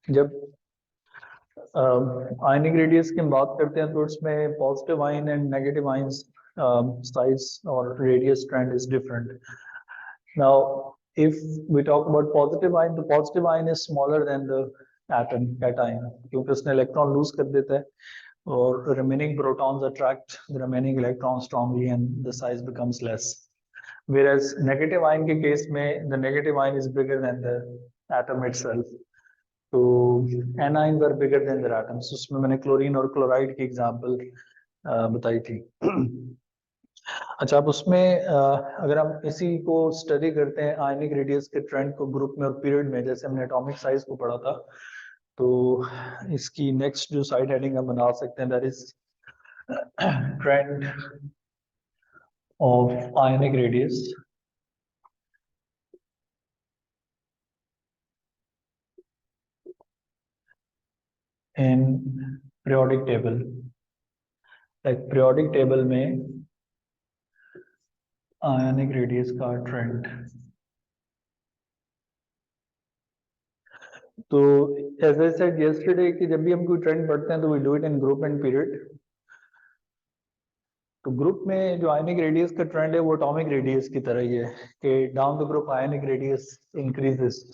जब ionic radius की हम बात करते हैं तो उसमें positive ion and negative ions size और radius trend is different. Now, if we talk about positive ion, the positive ion is smaller than the atom, cation, क्योंकि उसने इलेक्ट्रॉन लूज कर देता है और remaining protons attract the remaining electrons strongly and the size becomes less. Whereas negative ion के case में the negative ion is bigger than the atom itself. तो anions are bigger than their atoms. उसमें मैंने chlorine और chloride की example बताई थी. अच्छा, अब उसमें अगर हम इसी को स्टडी करते हैं आयनिक रेडियस के ट्रेंड को ग्रुप में और पीरियड में, जैसे हमने एटॉमिक साइज को पढ़ा था, तो इसकी नेक्स्ट जो साइड हेडिंग हम बना सकते हैं, that is trend of ionic radius in periodic table. Like periodic table में आयनिक रेडियस का ट्रेंड. तो एज आई सेड यस्टरडे कि जब भी हम कोई ट्रेंड पढ़ते हैं तो we do it in group and period. तो ग्रुप में जो आयनिक रेडियस का ट्रेंड है वो एटॉमिक रेडियस की तरह ही है कि down the group ionic radius increases.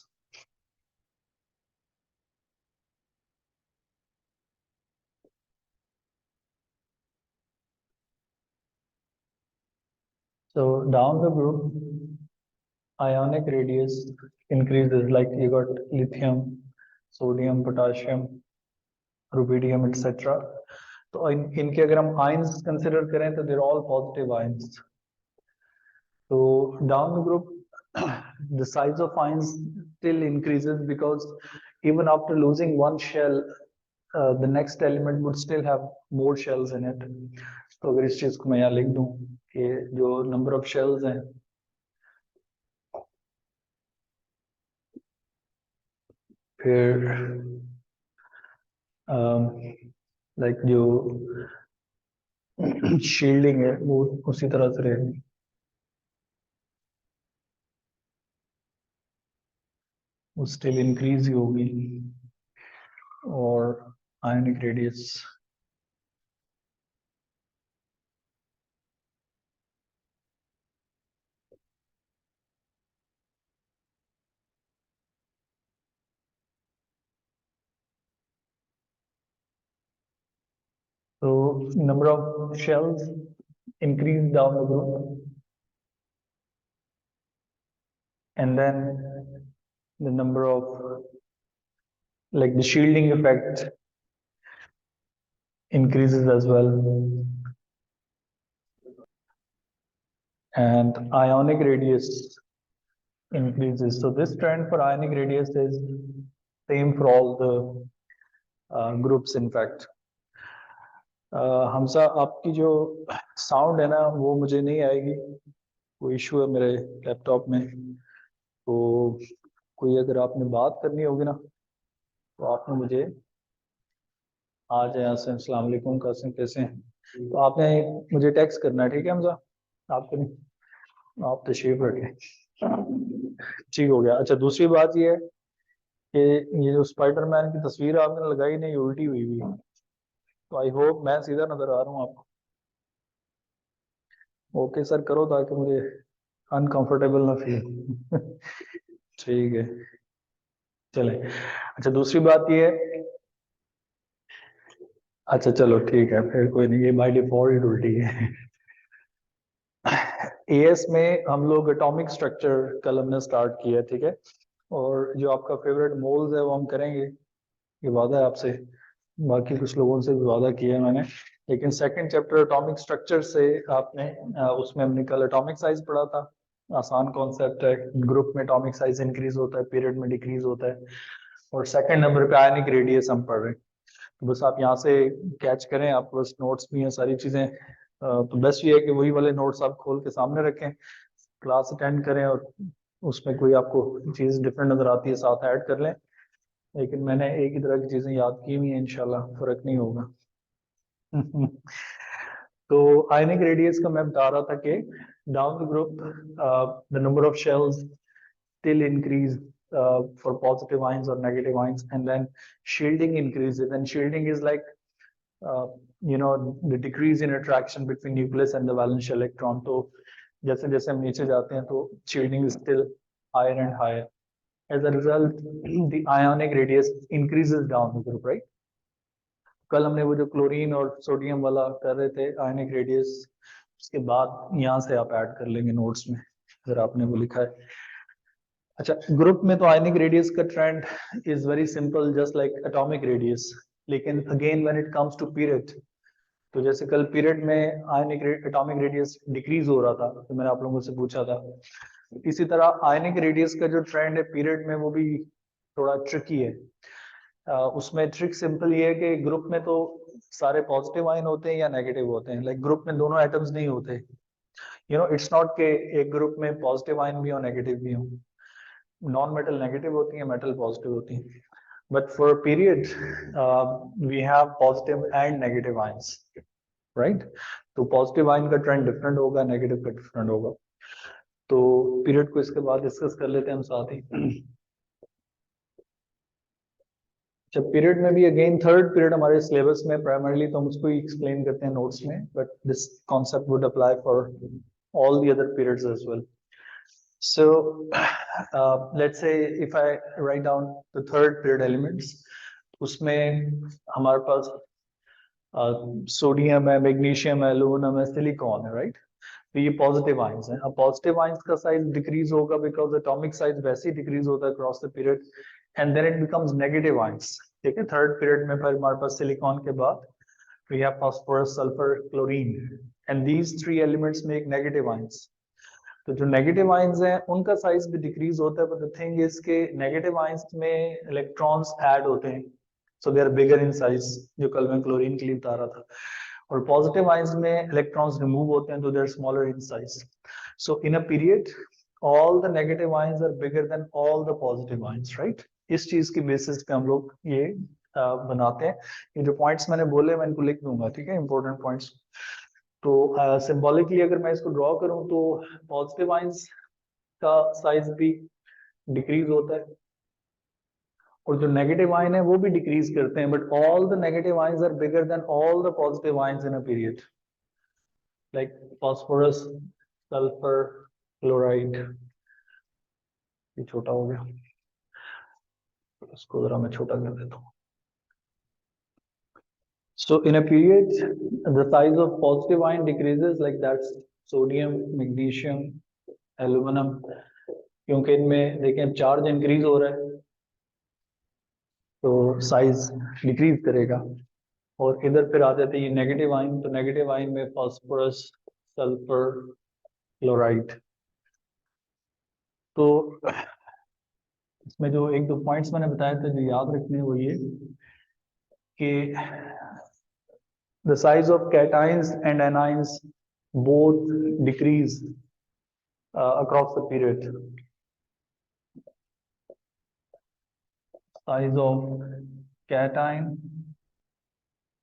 So down the group ionic radius increases, like you got lithium, sodium, potassium, rubidium, etc. तो इनके अगर हम आयंस कंसिडर करें तो they're all positive ions. So down the group the size of ions still increases because even after losing one shell the next element would still have more shells in it. तो अगर इस चीज को मैं यहाँ लिख दूं कि जो नंबर ऑफ शेल्स हैं फिर लाइक जो शील्डिंग है वो उसी तरह से रहेगी. वो स्टिल इंक्रीज ही होगी और आयनिक रेडियस तो number of shells increase down the group and then the number of like the shielding effect increases as well and ionic radius increases. So this trend for ionic radius is same for all the groups in fact. हमसा आपकी जो sound है ना वो मुझे नहीं आएगी, कोई issue है मेरे लैपटॉप में. तो कोई अगर आपने बात करनी होगी ना तो आपने मुझे आ जाए यहाँ से अस्सलाम वालेकुम कैसे हैं, तो आपने मुझे टेक्स्ट करना है, ठीक है हमजा. आपको नहीं, आप तशरीफ रखें. ठीक हो गया. अच्छा, दूसरी बात ये है कि ये जो स्पाइडरमैन की तस्वीर आपने लगाई नहीं उल्टी हुई हुई, तो आई होप मैं सीधा नजर आ रहा हूँ आपको. ओके सर करो ताकि मुझे अनकंफर्टेबल ना फील. ठीक है, चले. अच्छा, दूसरी बात ये है, अच्छा चलो ठीक है फिर कोई नहीं, ये बाय डिफॉल्ट उल्टी है. एएस में हम लोग एटॉमिक स्ट्रक्चर कल हमने स्टार्ट किया, ठीक है, और जो आपका फेवरेट मोल्स है वो हम करेंगे, ये वादा है आपसे. बाकी कुछ लोगों से भी वादा किया है मैंने, लेकिन सेकंड चैप्टर एटॉमिक स्ट्रक्चर से आपने उसमें हमने कल एटॉमिक साइज पढ़ा था. आसान कॉन्सेप्ट है, ग्रुप में एटॉमिक साइज इंक्रीज होता है, पीरियड में डिक्रीज होता है. और सेकंड नंबर पे आयनिक रेडियस हम पढ़ रहे हैं. तो बस आप यहाँ से कैच करें, आप बस नोट्स भी हैं सारी चीजें. तो बेस्ट ये है कि वही वाले नोट्स आप खोल के सामने रखें, क्लास अटेंड करें और उसमें कोई आपको चीज डिफरेंट नजर आती है साथ ऐड कर लें. लेकिन मैंने एक ही तरह की चीजें याद की हुई हैं, इंशाल्लाह फर्क नहीं होगा. तो आयनिक रेडियस का मैं बता रहा था कि down the group the number of shells still increase for positive ions or negative ions, and then shielding increases. And shielding is like the decrease in attraction between nucleus and the valence electron. तो जैसे जैसे हम नीचे जाते हैं तो shielding is still higher and higher. As a result, the ionic radius increases down the group, right? कल हमने वो जो क्लोरीन और सोडियम वाला कर रहे थे आयनिक रेडियस, उसके बाद यहाँ से आप ऐड कर लेंगे नोट्स में अगर आपने वो लिखा है. अच्छा, ग्रुप में तो आयनिक रेडियस का trend is very simple, just like atomic radius. लेकिन again when it comes to period, तो जैसे कल पीरियड में आयनिक एटॉमिक रेडियस डिक्रीज हो रहा था, तो मैंने आप लोगों से पूछा था. इसी तरह आयनिक रेडियस का जो ट्रेंड है पीरियड में, वो भी थोड़ा ट्रिकी है. उसमें ट्रिक सिंपल ये है कि ग्रुप में तो सारे पॉजिटिव आयन होते हैं या नेगेटिव होते हैं. लाइक ग्रुप में दोनों एटम्स नहीं होते. इट्स नॉट के एक ग्रुप में पॉजिटिव आयन भी हो नेगेटिव भी हो. नॉन मेटल नेगेटिव होती है, मेटल पॉजिटिव होती है. But for period we have positive and negative ions, right? तो पॉजिटिव आयन का ट्रेंड डिफरेंट होगा, नेगेटिव का डिफरेंट होगा. तो पीरियड को इसके बाद डिस्कस कर लेते हैं हम साथ ही. जब पीरियड में भी अगेन थर्ड पीरियड हमारे सिलेबस में प्राइमरली, तो हम उसको ही एक्सप्लेन करते हैं नोट्स में, but this concept would apply for all the other periods as well. So let's say if I write down the third period elements, उसमें हमारे पास सोडियम है, मैग्नीशियम है, एल्यूमिनियम है, सिलिकॉन है, राइट? तो ये पॉजिटिव आयंस हैं. अब पॉजिटिव आयंस का साइज डिक्रीज होगा बिकॉज एटॉमिक साइज वैसे ही डिक्रीज होता है cross the period, and then it becomes negative ions. ठीक है, थर्ड पीरियड में फिर हमारे पास सिलिकॉन के बाद we have phosphorus, sulfur, chlorine, and these three elements make negative ions. तो जो नेगेटिव आयंस हैं उनका साइज भी डिक्रीज होता है, बट द थिंग इज के नेगेटिव आयंस में इलेक्ट्रॉन्स ऐड होते हैं, सो they are bigger in size, जो कल मैं क्लोरीन के लिए बता रहा था. और पॉजिटिव आयंस में इलेक्ट्रॉन्स रिमूव होते हैं, तो they are smaller in size. So in a period all the negative ions are bigger than all the positive ions, right? इस चीज की बेसिस पे हम लोग ये बनाते हैं. ये जो पॉइंट्स मैंने बोले मैं इनको लिख दूंगा, ठीक है, इंपॉर्टेंट पॉइंट्स. तो सिंबॉलिकली अगर मैं इसको ड्रॉ करूं तो पॉजिटिव आयंस का साइज भी डिक्रीज होता है, और जो नेगेटिव आयन है वो भी डिक्रीज करते हैं, but all the negative ions are bigger than all the positive ions in a period. Like phosphorus, sulphur, chloride. ये छोटा हो गया, इसको जरा मैं छोटा कर देता हूँ. So in a period, the size of positive ion decreases, like that's sodium, magnesium, aluminum. क्योंकि इनमें देखें चार्ज इंक्रीज हो रहा है, तो साइज डिक्रीज करेगा. और इधर फिर आ जाते हैं ये नेगेटिव आयन, तो नेगेटिव आयन में फास्फोरस, सल्फर, क्लोराइड. तो इसमें जो एक दो पॉइंट्स मैंने बताए थे जो याद रखने हैं, वो ये कि the size of cations and anions both decrease across the period. Size of cation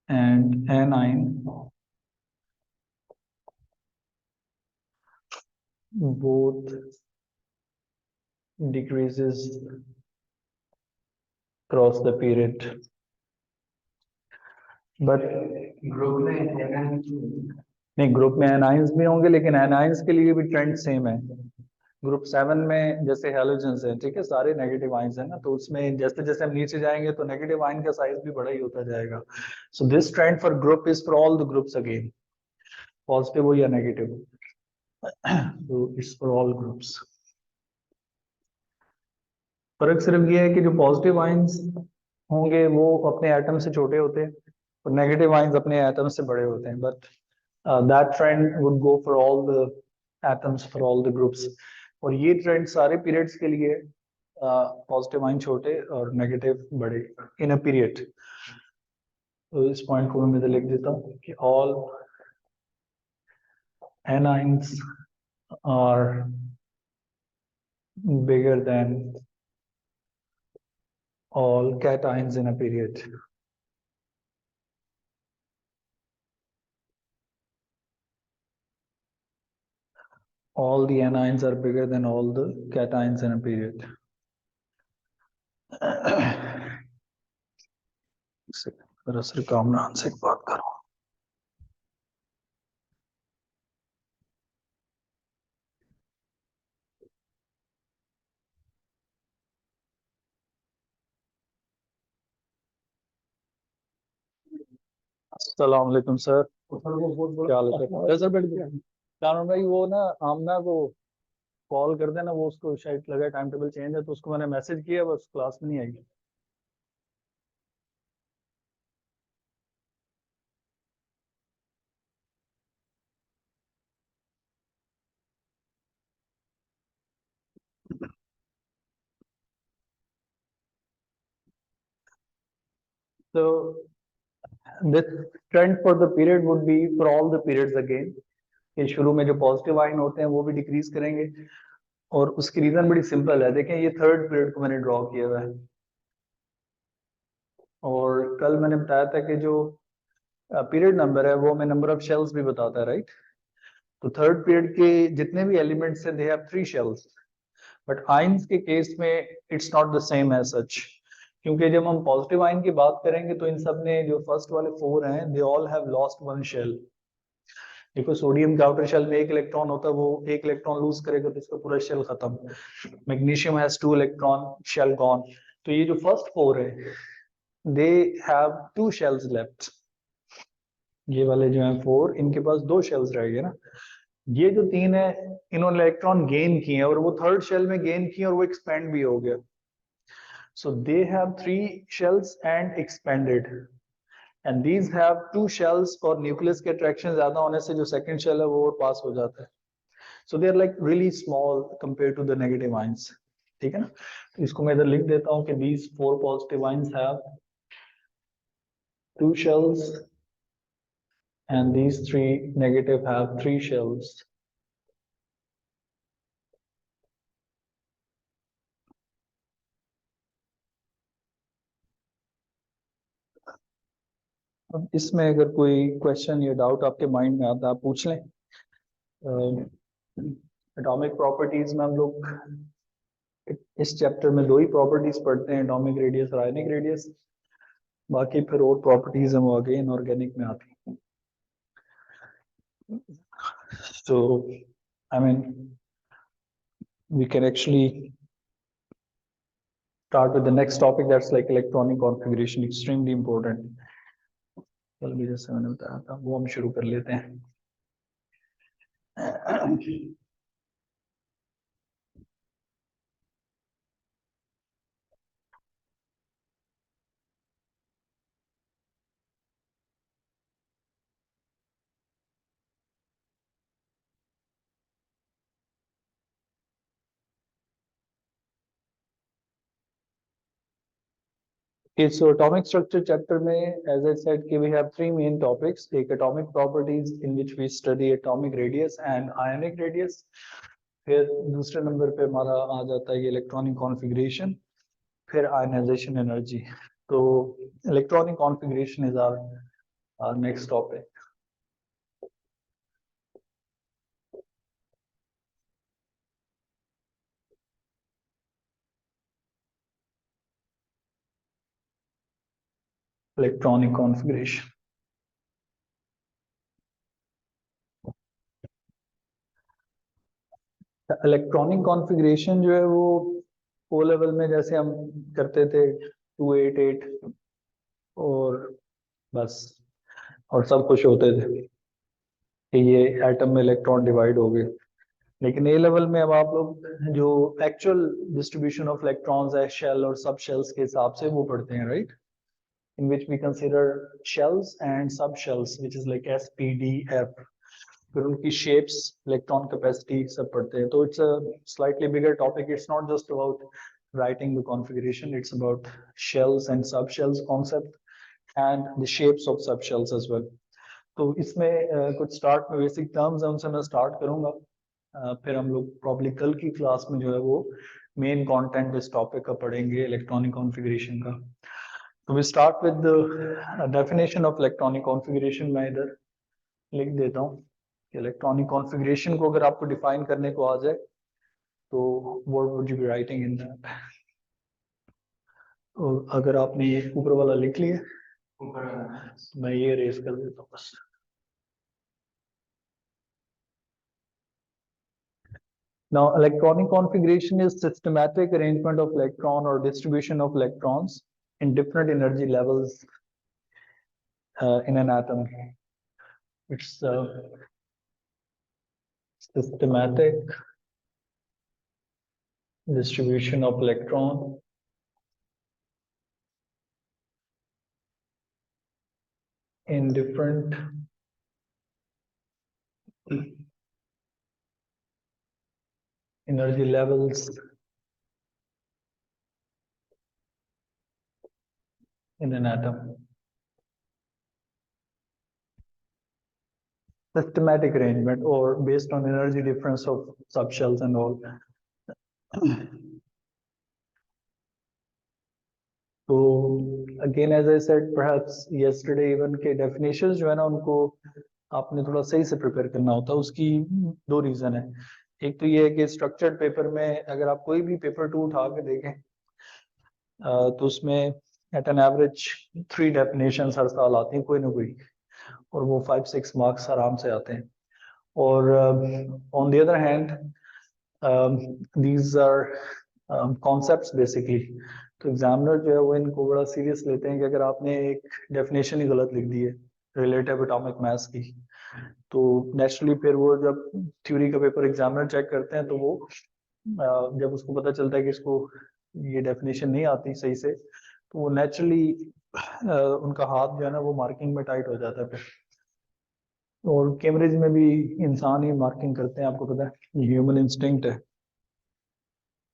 and anion both decreases across the period. But group में नहीं, ग्रुप में एनाइंस भी होंगे, लेकिन एनाइंस के लिए भी ट्रेंड सेम है. ग्रुप 7 में जैसे हेलोजेंस है, ठीक है, सारे नेगेटिव आयंस है ना, तो उसमें जैसे जैसे हम नीचे जाएंगे तो नेगेटिव आयन का साइज भी बड़ा ही होता जाएगा. So this trend for group is for all the groups again, positive हो या नेगेटिव. तो इट्स फॉर ऑल ग्रुप्स. फर्क सिर्फ ये है कि जो पॉजिटिव आयंस होंगे वो अपने एटम से छोटे होते हैं, और नेगेटिव आयंस अपने एटम से बड़े होते हैं. But that trend would go for all the atoms, for all the groups. और ये ट्रेंड सारे पीरियड्स के लिए, पॉजिटिव आयन छोटे और नेगेटिव बड़े इन अ पीरियड. तो इस पॉइंट को मैं लिख देता हूँ कि all anions are bigger than all cations in a period. All the anions are bigger than all the cations in a period. दरअसल कामरान से बात करो। अस्सलाम वालेकुम सर, क्या हाल है सर? सर बैठ गया कानून भाई, वो ना आमना को कॉल कर देना, वो उसको शायद लगा टाइम टेबल चेंज है, तो उसको मैंने मैसेज किया, बस क्लास में नहीं आई। तो this trend for the period would be for all the periods again, कि शुरू में जो पॉजिटिव आइन होते हैं वो भी डिक्रीज करेंगे। और उसकी रीजन बड़ी सिंपल है, देखें ये थर्ड पीरियड को मैंने ड्रॉ किया हुआ है, और कल मैंने बताया था कि जो पीरियड नंबर है वो हमें नंबर ऑफ शेल्स भी बताता है, राइट? तो थर्ड पीरियड के जितने भी एलिमेंट्स हैं they have 3 shells, but ions के केस में it's not the same as such, क्योंकि जब हम पॉजिटिव आइन की बात करेंगे तो इन सब ने जो फर्स्ट वाले 4 हैं they all have lost one shell. देखो सोडियम के आउटर शेल में एक इलेक्ट्रॉन होता है, वो एक इलेक्ट्रॉन लूज करेगा तो इसका पूरा शेल खत्म। Magnesium has 2 electron, shell gone. तो ये जो फर्स्ट 4 है दे हैव 2 शेल्स लेफ्ट। ये वाले जो हैं 4, इनके पास 2 शेल्स रह गए ना। ये जो 3 है इन्होंने इलेक्ट्रॉन गेन किए हैं, और वो थर्ड शेल में गेन किए और वो एक्सपेंड भी हो गया। So they have 3 shells and expanded, and these have 2 shells, और न्यूक्लियस के अट्रैक्शन ज्यादा होने से जो सेकंड शेल है वो पास हो जाता है। So they are like really small compared to the negative ions, ठीक है ना? तो इसको मैं इधर लिख देता हूँ कि these 4 positive ions have 2 shells and these 3 negative have 3 shells. अब इसमें अगर कोई क्वेश्चन या डाउट आपके माइंड में आता है आप पूछ लें। एटॉमिक प्रॉपर्टीज में हम लोग इस चैप्टर में 2 ही प्रॉपर्टीज पढ़ते हैं, एटॉमिक रेडियस और आयनिक रेडियस। बाकी फिर और प्रॉपर्टीज हम आगे इनऑर्गेनिक में आती हैं। So I mean we can actually start with the next topic, that's like electronic configuration, extremely important। कल भी जैसे मैंने बताया था वो हम शुरू कर लेते हैं। इस atomic structure chapter में as I said कि we have 3 main topics, एक atomic properties in which we study atomic radius and ionic radius, फिर दूसरे नंबर पे हमारा आ जाता है ये इलेक्ट्रॉनिक कॉन्फ़िगरेशन, फिर आयनाइजेशन एनर्जी। तो electronic configuration is our next topic. Electronic configuration, electronic configuration जो है वो ओ लेवल में जैसे हम करते थे 288 और बस, और सब खुश होते थे कि ये एटम में इलेक्ट्रॉन डिवाइड हो गए। लेकिन ए लेवल में अब आप लोग जो एक्चुअल डिस्ट्रीब्यूशन ऑफ इलेक्ट्रॉन्स है शेल और सब शेल्स के हिसाब से वो पढ़ते हैं, राइट? In which we consider shells and sub shells which is like s p d f, फिर उनकी शेप्स, इलेक्ट्रॉन कैपेसिटी सब पढ़ते हैं। तो it's a slightly bigger topic, it's not just about writing the configuration, it's about shells and subshells concept and the shapes of subshells as well। तो इसमें कुछ start में basic terms है उनसे मैं स्टार्ट करूंगा, फिर हम लोग प्रॉब्ली कल की क्लास में जो है वो मेन कंटेंट इस टॉपिक का पढ़ेंगे, इलेक्ट्रॉनिक कॉन्फ़िगरेशन का। तो we start with the definition of electronic configuration. मैं इधर लिख देता हूँ कि इलेक्ट्रॉनिक कॉन्फ़िगरेशन को अगर आपको डिफाइन करने को आ जाए तो what would you be writing in that? और अगर आपने ये ऊपर वाला लिख लिया मैं ये रेस कर देता हूँ बस। Now, electronic configuration is systematic arrangement of electron or distribution of electrons in different energy levels in an atom. It's systematic distribution of electron in different energy levels in an atom. Systematic arrangement or based on energy difference of subshells and all. So again, as I said, perhaps yesterday even के definitions जो है ना उनको आपने थोड़ा सही से prepare करना होता है। उसकी दो रीजन है। एक तो ये है कि स्ट्रक्चर्ड पेपर में अगर आप कोई भी पेपर 2 उठा के देखें तो उसमें एट एन एवरेज 3 डेफिनेशंस हर साल आती हैं कोई ना कोई, और वो 5-6 मार्क्स आराम से आते हैं। और on the other hand these are concepts basically, तो एग्जामिनर जो है वो इनको बड़ा सीरियस लेते हैं कि अगर आपने एक डेफिनेशन ही गलत लिख दी है रिलेटिव एटॉमिक मास की, तो नेचुरली फिर वो जब थ्योरी का पेपर एग्जामिनर चेक करते हैं तो वो जब उसको पता चलता है कि इसको ये डेफिनेशन नहीं आती सही से, तो वो नेचुरली उनका हाथ जो है ना वो मार्किंग में टाइट हो जाता है फिर। और कैम्ब्रिज में भी इंसान ही मार्किंग करते हैं, आपको पता है, ह्यूमन इंस्टिंक्ट है।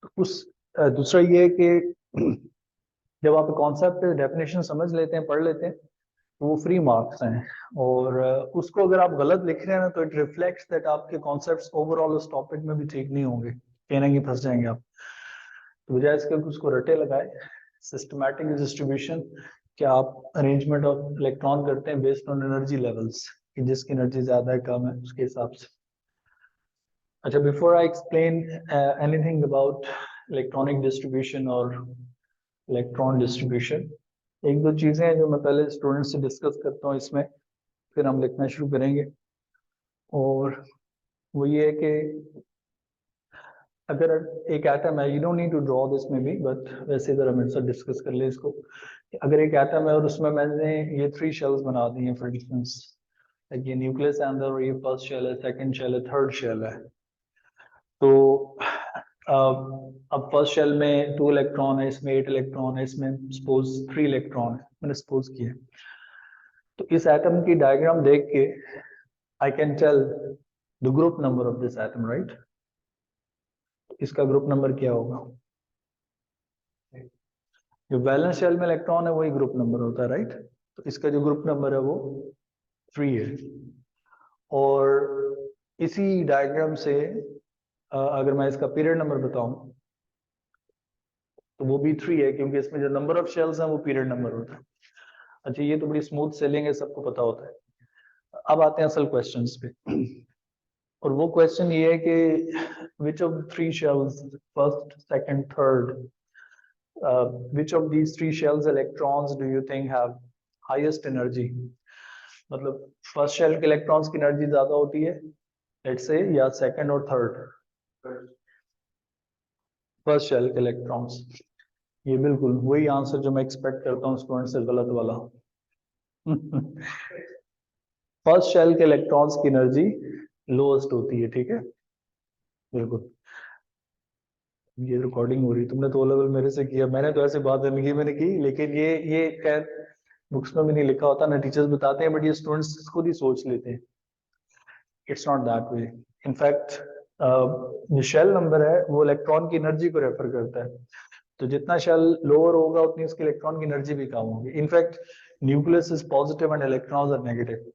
तो उस दूसरा ये है कि जब आप कॉन्सेप्ट डेफिनेशन समझ लेते हैं, पढ़ लेते हैं, तो वो फ्री मार्क्स हैं। और उसको अगर आप गलत लिख रहे हैं ना तो इट रिफ्लेक्ट्स दैट आपके कॉन्सेप्ट्स ओवरऑल उस टॉपिक में भी ठीक नहीं होंगे, कहीं ना कहीं फंस जाएंगे आप। तो बजाय इसके उसको रटे लगाए, सिस्टमैटिक डिस्ट्रीब्यूशन, क्या आप अरेंजमेंट ऑफ इलेक्ट्रॉन करते हैं बेस्ड ऑन एनर्जी लेवल्स, कि जिसकी एनर्जी ज्यादा है कम है उसके हिसाब से। अच्छा, before I explain anything about electronic distribution और इलेक्ट्रॉन डिस्ट्रीब्यूशन, एक दो चीजें हैं जो मैं पहले स्टूडेंट से डिस्कस करता हूँ इसमें, फिर हम लिखना शुरू करेंगे। और वो ये है कि अगर एक एटम है, you don't need to draw this में भी, बट वैसे इधर हम इनसे डिस्कस कर ले इसको। अगर एक एटम है और उसमें मैंने ये 3 शेल्स बना दी हैं फॉर इंस्टेंस, ये न्यूक्लियस है अंदर, और ये फर्स्ट शेल है, सेकंड शेल है, थर्ड शेल है। तो अब फर्स्ट शेल में 2 इलेक्ट्रॉन है, इसमें 8 इलेक्ट्रॉन है, इसमें सपोज 3 इलेक्ट्रॉन है, मैंने सपोज किया। तो इस एटम की डायग्राम देख के I can tell the group number of this atom, right? इसका ग्रुप नंबर क्या होगा? जो वैलेंस शेल में इलेक्ट्रॉन है वही ग्रुप नंबर होता है, राइट? तो इसका जो ग्रुप नंबर है वो 3 है। और इसी डायग्राम से अगर मैं इसका पीरियड नंबर बताऊं तो वो भी 3 है, क्योंकि इसमें जो नंबर ऑफ शेल्स हैं वो पीरियड नंबर होता है। अच्छा, ये तो बड़ी स्मूथ सेलिंग है, सबको पता होता है। अब आते हैं असल क्वेश्चंस पे। और वो क्वेश्चन ये है कि which of 3 shells, first, second, third, which of these 3 shells electrons do you think have highest energy? मतलब फर्स्ट शेल के इलेक्ट्रॉन्स की एनर्जी ज्यादा होती है लेट्स से, या सेकंड और थर्ड? फर्स्ट शेल के इलेक्ट्रॉन्स। ये बिल्कुल वही आंसर जो मैं एक्सपेक्ट करता हूँ स्टूडेंट से, गलत वाला। फर्स्ट शेल के इलेक्ट्रॉन्स की एनर्जी लोएस्ट होती है, ठीक है, बिल्कुल। ये रिकॉर्डिंग हो रही, तुमने तो ओ लेवल मेरे से किया, मैंने तो ऐसी बात नहीं की, मैंने की, लेकिन ये खैर बुक्स में भी नहीं लिखा होता ना, टीचर्स बताते हैं, बट ये स्टूडेंट्स खुद ही सोच लेते हैं। It's not that way. In fact जो शेल नंबर है वो इलेक्ट्रॉन की एनर्जी को रेफर करता है, तो जितना शेल लोअर होगा उतनी उसकी इलेक्ट्रॉन की एनर्जी भी कम होगी। In fact nucleus is positive and electrons are negative.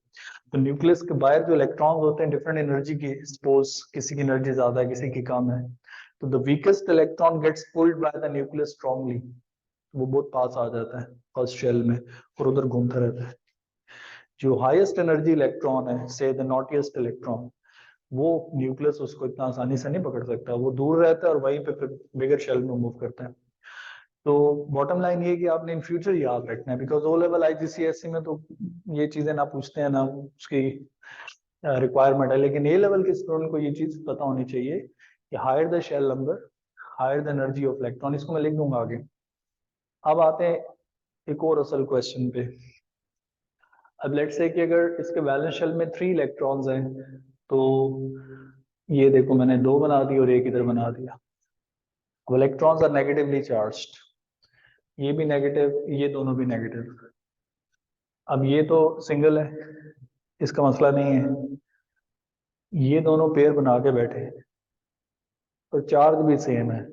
तो न्यूक्लियस के बाहर जो इलेक्ट्रॉन्स होते हैं डिफरेंट एनर्जी की, सपोज किसी की एनर्जी ज्यादा है, किसी की कम है, तो the weakest electron gets pulled by the nucleus strongly, वो बहुत पास आ जाता है फर्स्ट शेल में और उधर घूमता रहता है। जो हाईएस्ट एनर्जी इलेक्ट्रॉन है, से द नॉटिएस्ट इलेक्ट्रॉन, वो न्यूक्लियस उसको इतना आसानी से नहीं पकड़ सकता, वो दूर रहता है और वहीं पे फिर बिगर शेल में मूव करता है। तो बॉटम लाइन ये कि आपने इन फ्यूचर याद रखना है, बिकॉज ओ लेवल IGCSE में तो ये चीजें ना पूछते हैं ना उसकी रिक्वायरमेंट है, लेकिन ए लेवल के स्टूडेंट को ये चीज पता होनी चाहिए कि higher the shell number higher the energy of electron. इसको मैं लिख दूंगा आगे। अब आते हैं एक और असल क्वेश्चन पे। अब लेट्स से कि अगर इसके वैलेंस शेल में 3 इलेक्ट्रॉन्स हैं, तो ये देखो मैंने 2 बना दिया और एक इधर बना दिया। अब इलेक्ट्रॉन्स आर नेगेटिवली चार्ज्ड, ये भी नेगेटिव, ये दोनों भी नेगेटिव। अब ये तो सिंगल है, इसका मसला नहीं है। ये दोनों पेयर बना के बैठे हैं और चार्ज भी सेम है,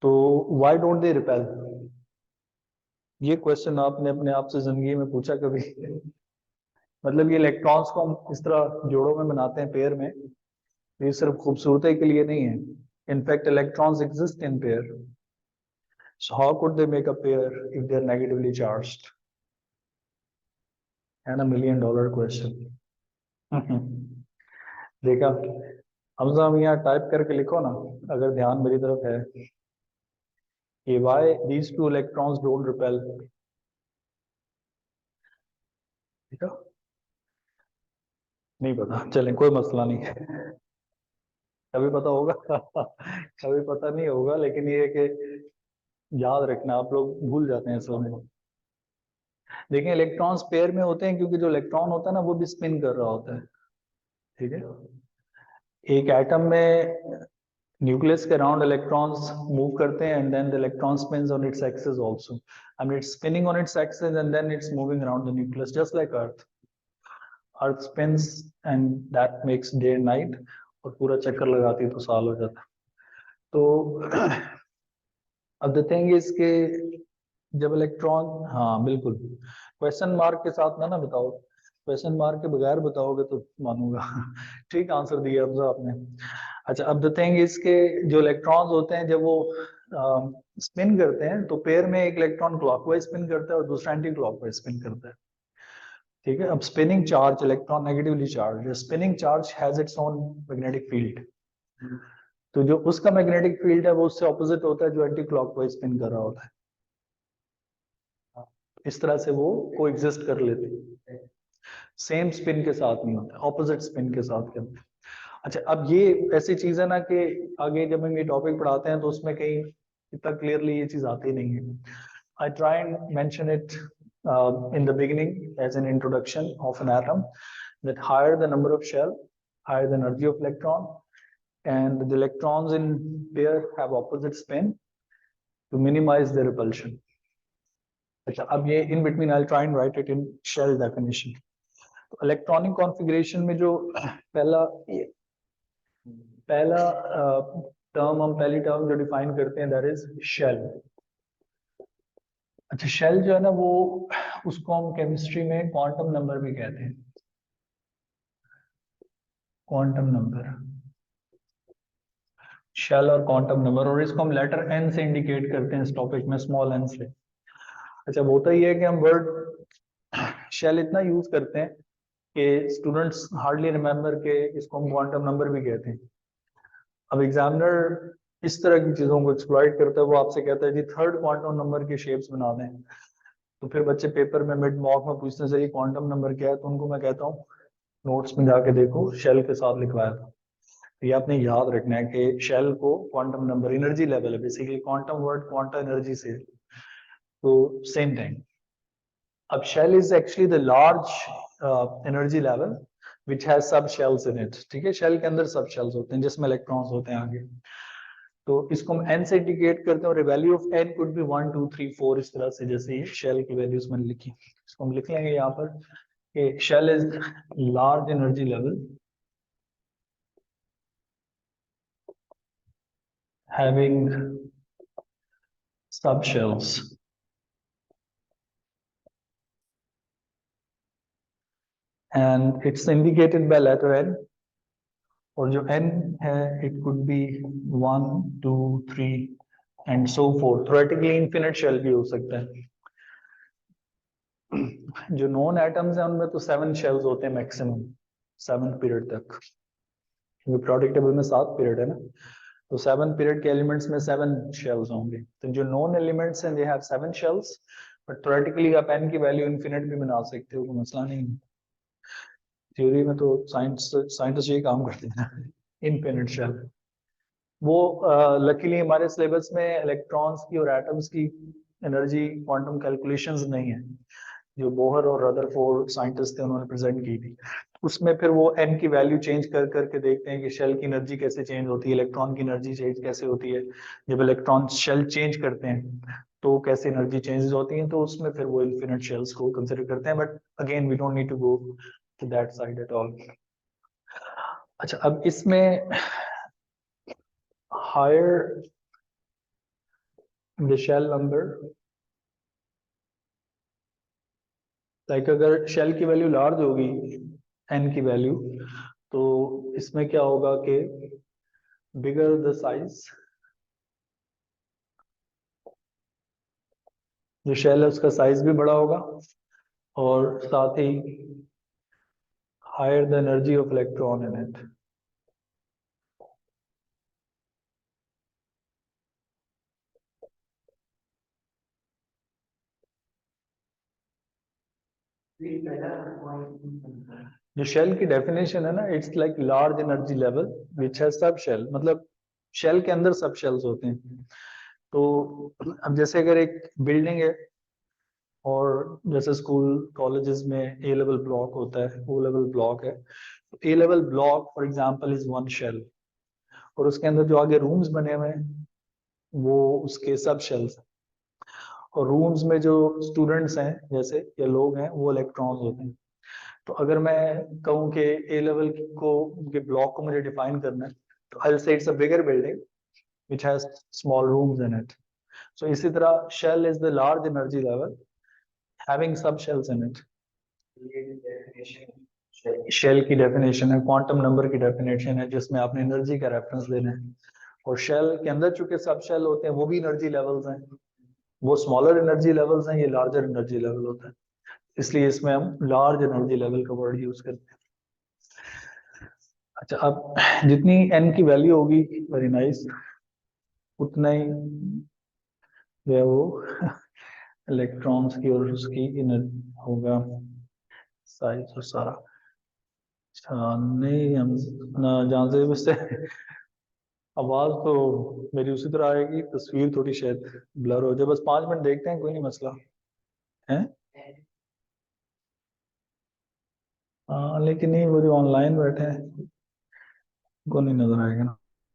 तो व्हाई डोंट दे रिपेल? ये क्वेश्चन आपने अपने आप से जिंदगी में पूछा कभी? मतलब ये इलेक्ट्रॉन्स को हम इस तरह जोड़ों में बनाते हैं पेयर में, ये सिर्फ खूबसूरती के लिए नहीं है। In fact electrons exist in pair, so how could they make a pair if they are negatively charged? and $1 million question. देखा? अब हम यहाँ टाइप करके लिखो ना, अगर ध्यान मेरी तरफ है, कि why these two electrons don't repel? ठीक है? नहीं पता, चलें कोई मसला नहीं है। कभी पता होगा कभी पता नहीं होगा, लेकिन ये है कि याद रखना, आप लोग भूल जाते हैं समय। देखिए इलेक्ट्रॉन्स पेयर में होते हैं क्योंकि जो इलेक्ट्रॉन होता है ना वो भी स्पिन कर रहा होता है। ठीक है, एक एटम में न्यूक्लियस के अराउंड इलेक्ट्रॉन्स मूव करते हैं, and then the electron spins on its axis also, I mean it's spinning on its axis and then it's moving around the nucleus just like earth spins and that makes day and night, और पूरा चक्कर लगाती है तो साल हो जाता है। तो अब द थिंग इज के जब इलेक्ट्रॉन, हाँ बिल्कुल, क्वेश्चन मार्क के साथ ना बताओ, क्वेश्चन मार्क के बगैर बताओगे तो मानूंगा। ठीक आंसर दिया अफजा आपने। अच्छा, अब द थिंग इज के जो इलेक्ट्रॉन्स होते हैं जब वो स्पिन करते हैं, तो पेयर में एक इलेक्ट्रॉन क्लॉकवाइज स्पिन करता है और दूसरा एंटी क्लॉकवाइज स्पिन करता है। ठीक है, अब spinning charge, electron negatively charge, spinning charge has its own magnetic field, तो जो उसका मैग्नेटिक फील्ड है वो उससे ऑपोजिट होता है जो एंटी क्लॉकवाइज स्पिन कर रहा होता है। इस तरह से वो को एग्जिस्ट कर लेते हैं, सेम स्पिन के साथ नहीं होता, ऑपोजिट स्पिन के साथ करते हैं। अच्छा, अब ये ऐसी चीज है ना कि आगे जब हम ये टॉपिक पढ़ाते हैं तो उसमें कहीं इतना क्लियरली ये चीज आती नहीं है। I try and mention it in the beginning as an introduction of an atom, that higher the number of shell, higher the energy of electron, and the electrons in pair have opposite spin to minimize the repulsion. अच्छा, अब ये in between I'll try and write it in shell definition. तो electronic configuration में जो पहला term हम पहली term जो डिफाइन करते हैं दैट इज शेल। अच्छा, शेल जो है ना वो, उसको हम केमिस्ट्री में क्वांटम नंबर भी कहते हैं, क्वांटम नंबर, शेल और क्वांटम नंबर, और इसको हम लेटर एन से इंडिकेट करते हैं इस टॉपिक में, स्मॉल एन से। अच्छा, होता ही है कि हम वर्ड शेल इतना यूज करते हैं कि स्टूडेंट्स हार्डली रिमेम्बर के इसको हम क्वांटम नंबर भी कहते हैं। अब एग्जामिनर इस तरह की चीजों को एक्सप्लॉइट करता है, वो आपसे कहता है जी थर्ड क्वांटम नंबर के शेप्स बना दें, तो फिर बच्चे पेपर में मिड मॉक में पूछते हैं सर ये क्वांटम नंबर क्या है, तो उनको मैं कहता हूँ नोट्स में जाके देखो, शेल के साथ लिखवाया था। तो ये आपने याद रखना है कि शेल को क्वांटम नंबर, एनर्जी लेवल है basically, quantum word quantum energy से, तो सेम थिंग। अब shell is actually the large energy level which has सब शेल्स इन इट। ठीक है, शेल के अंदर सब शेल्स होते हैं जिसमें इलेक्ट्रॉन्स होते हैं आगे, तो इसको हम n से इंडिकेट करते हैं, और value of n could be 1 2 3 4 इस तरह से, जैसे ये शेल की वैल्यूज मैंने लिखी, इसको हम लिख लेंगे यहाँ पर कि shell is large energy level having subshells, and it's indicated by letter n, और जो n है it could be 1 2 3 and so forth, theoretically infinite shell भी हो सकता है। जो नॉन एटम्स है उनमें तो 7 शेल्स होते हैं मैक्सिमम, 7th पीरियड तक, क्योंकि periodic टेबल में 7 पीरियड है ना, तो 7 पीरियड के एलिमेंट्स में 7 शेल्स होंगे। तो जो नॉन एलिमेंट्स हैं they have 7 shells, but theoretically आप n की वैल्यू इनफिनिट भी बना सकते हो, कोई मसला नहीं है। थ्योरी में तो साइंटिस्ट ये काम करते हैं, इनफिनिट शेल। वो लकीली हमारे सिलेबस में इलेक्ट्रॉन्स की और एटम्स की एनर्जी क्वांटम कैलकुलेशंस नहीं है, जो बोहर और रदरफोर्ड साइंटिस्ट थे उन्होंने प्रेजेंट की थी। उसमें फिर वो n की वैल्यू चेंज कर करके देखते हैं कि शेल की एनर्जी कैसे चेंज होती है, इलेक्ट्रॉन की एनर्जी चेंज कैसे होती है, जब इलेक्ट्रॉन शेल चेंज करते हैं तो कैसे एनर्जी चेंजेस होती हैं। तो उसमें फिर वो इन्फिनिट शेल्स को कंसिडर करते हैं, but again we don't need to go to that side at all. अच्छा, अब इसमें higher the shell number, like अगर शेल की वैल्यू लार्ज होगी, n की वैल्यू, तो इसमें क्या होगा कि बिगर द साइज, जो शेल है उसका साइज भी बड़ा होगा, और साथ ही higher the energy of electron in it. जो शेल की डेफिनेशन है ना, it's like large energy level which has सब शेल, मतलब शेल के अंदर सब शेल्स होते हैं। तो अब जैसे अगर एक बिल्डिंग है, और जैसे स्कूल कॉलेजेस में ए लेवल ब्लॉक होता है, ओ लेवल ब्लॉक है, A level block for example is one shell, और उसके अंदर जो आगे रूम्स बने हुए हैं वो उसके सब शेल्स हैं, और रूम्स में जो स्टूडेंट्स हैं जैसे या लोग हैं वो इलेक्ट्रॉन्स होते हैं। तो अगर मैं कहूँ कि ए लेवल को के ब्लॉक को मुझे डिफाइन करना है, तो I will say it's a bigger building which has small rooms in it. So इसी तरह shell is the large energy level having sub shells in it. Shell की डेफिनेशन है, क्वांटम नंबर की डेफिनेशन है, जिसमें आपने एनर्जी का reference देना है। और शेल के अंदर चूंकि सब शेल होते हैं वो भी एनर्जी लेवल्स हैं, वो स्मॉलर एनर्जी लेवल्स हैं, ये लार्जर एनर्जी लेवल होता है, इसलिए इसमें हम लार्ज एनर्जी लेवल का वर्ड यूज करते हैं। अच्छा, अब जितनी n की वैल्यू होगी, वेरी नाइस, उतना ही जो है वो इलेक्ट्रॉन्स की और उसकी होगा साइज और सारा। अच्छा, नहीं हम ना जहाँ से उससे आवाज तो मेरी उसी तरह आएगी, तस्वीर थोड़ी शायद ब्लर हो जाए, बस 5 मिनट देखते हैं, कोई नहीं मसला है। हाँ लेकिन नहीं, वो जो ऑनलाइन बैठे हैं को नहीं नजर आएगा ना।